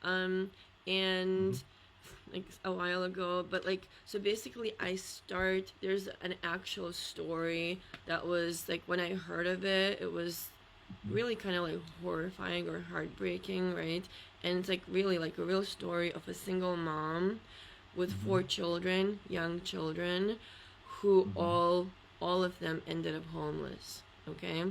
And Mhm. like a while ago, but like, so basically there's an actual story that was like, when I heard of it, it was Mhm. really kind of like horrifying or heartbreaking, right? And it's like really like a real story of a single mom with Mhm. four children, young children, who Mhm. all of them ended up homeless. Okay,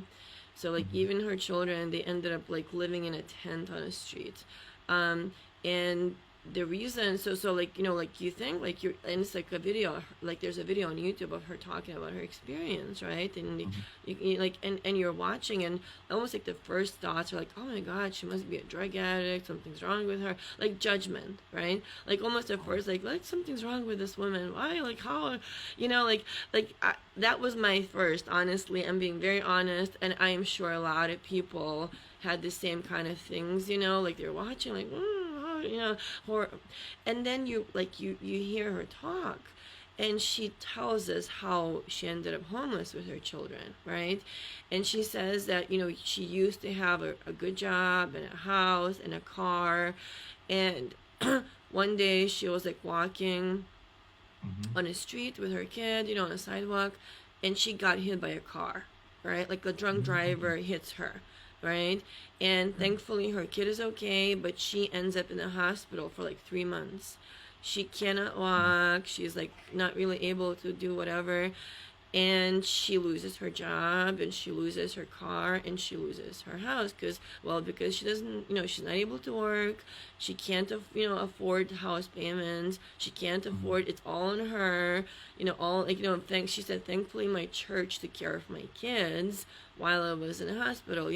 so like Mhm. even her children, they ended up like living in a tent on a street. um and the reason, so like, like you think like you're, and it's like a video, like there's a video on YouTube of her talking about her experience, right? And Mhm. you like, and you're watching, and almost like the first thoughts are like, oh my god, she must be a drug addict, something's wrong with her, like judgment, right? Like almost at Oh. first like something's wrong with this woman, why, like how, that was my first, honestly. I'm being very honest, and I am sure a lot of people had the same kind of things, like they're watching like, horror. And then you hear her talk, and she tells us how she ended up homeless with her children, right? And she says that, she used to have a good job and a house and a car. And one day she was like walking Mhm. on a street with her kid, on a sidewalk, and she got hit by a car, right? Like a drunk Mhm. driver hits her, right? And Yeah. thankfully her kid is okay, but she ends up in the hospital for like 3 months. She cannot Mhm. walk. She's like not really able to do whatever, and she loses her job, and she loses her car, and she loses her house, because she doesn't, she's not able to work. She can't afford house payments. She can't Mhm. afford, it's all on her. All like, thanks, she said, thankfully my church took care of my kids while I was in the hospital,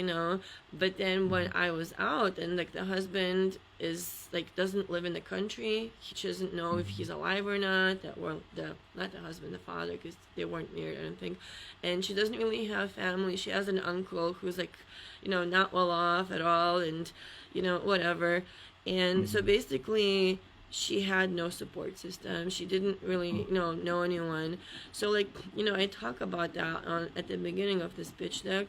but then when Mhm. I was out, and like the husband is like, doesn't live in the country, she doesn't know if Mhm. he's alive or not. That were the not the husband, the father, because they weren't married, I don't think. And she doesn't really have family. She has an uncle who's like, not well off at all, and whatever. And so Mhm. basically, she had no support system. She didn't really, Oh. know anyone. So like, I talk about that at the beginning of this pitch deck,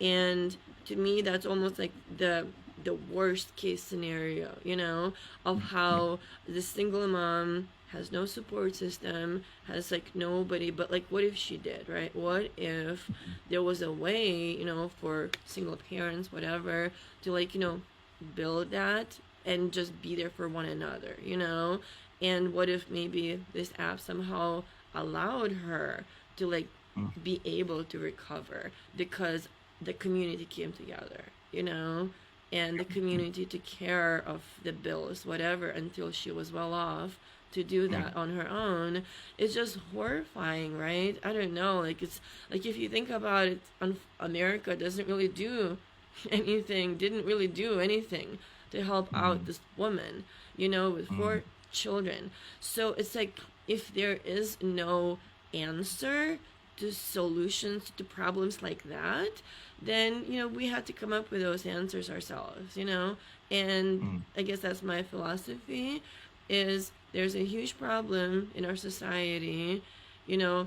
and to me, that's almost like the worst case scenario, of Mm. Yeah. how the single mom has no support system, has like nobody. But like, what if she did, right? What if Mhm. there was a way, for single parents, whatever, to like, build that and just be there for one another, And what if maybe this app somehow allowed her to like Mm. be able to recover, because the community came together, and the Mm. community took care of the bills, whatever, until she was well off to do Mm. that on her own. It's just horrifying, right? I don't know. Like, it's like, if you think about it, America doesn't really do didn't really do anything to help out Mhm. this woman, with Mm. four children. So it's like, if there is no answer to solutions to problems like that, then we have to come up with those answers ourselves, and Mm. I guess that's my philosophy, is there's a huge problem in our society,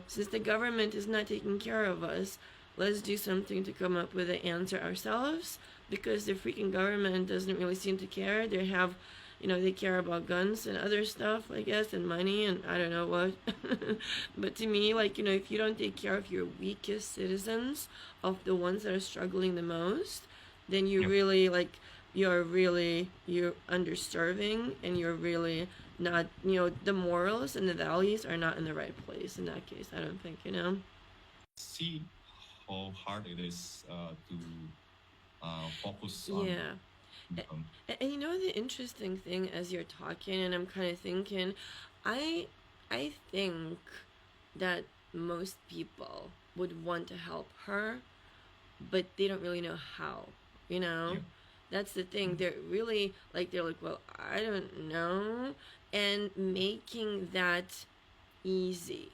since the government is not taking care of us, let's do something to come up with an answer ourselves, because the freaking government doesn't really seem to care. They care about guns and other stuff, I guess, and money, and I don't know what. But to me, like, if you don't take care of your weakest citizens, of the ones that are struggling the most, then Yeah. you're underserving, and you're really not, the morals and the values are not in the right place in that case, I don't think. See how hard it is to focus on Yeah. income. And the interesting thing, as you're talking, and I'm kind of thinking, I I think that most people would want to help her, but they don't really know how. You know, Yeah. that's the thing. Mm. They're like, well, I don't know, and making that easy,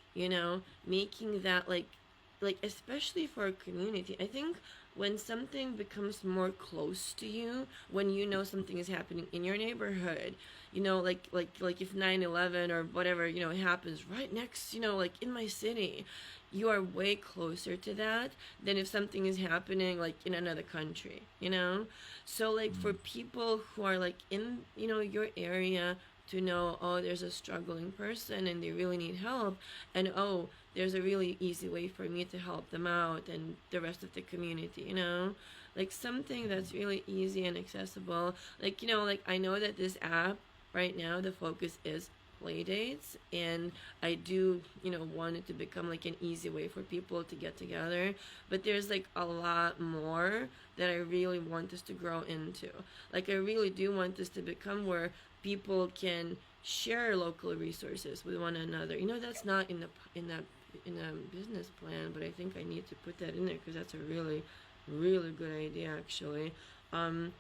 making that like especially for a community. I think when something becomes more close to you, when something is happening in your neighborhood, like if 9/11 or whatever, happens right next, like in my city, you are way closer to that than if something is happening like in another country, you know? So like for Mm. people who are like in, you know, your area, to know, oh, there's a struggling person and they really need help, and oh, there's a really easy way for me to help them out and the rest of the community, you know? Like something Mhm. that's really easy and accessible. Like, you know, like I know that this app right now, the focus is play dates, and I do, you know, want it to become like an easy way for people to get together, but there's like a lot more that I really want this to grow into. Like I really do want this to become where people can share local resources with one another. You know, that's not in the in a business plan, but I think I need to put that in there because that's a really really good idea actually. um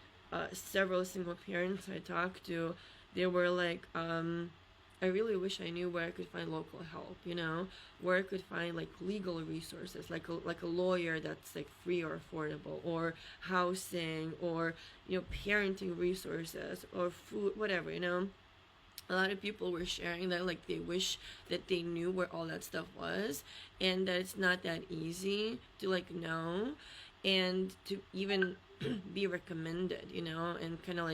Several single parents I talked to, they were like, I really wish I knew where I could find local help, you know, where I could find like legal resources, like a lawyer that's like free or affordable, or housing, or, you know, parenting resources, or food, whatever, you know. A lot of people were sharing that like they wish that they knew where all that stuff was, and that it's not that easy to like know and to even be recommended, you know, and kind of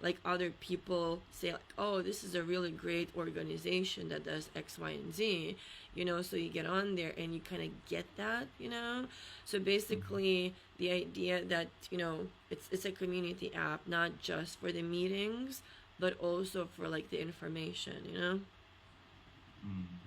like other people say like, oh, this is a really great organization that does X, Y, and Z, you know. So you get on there and you kind of get that, you know. So Mhm. basically the idea that, you know, it's a community app not just for the meetings but also for like the information, you know. Mm.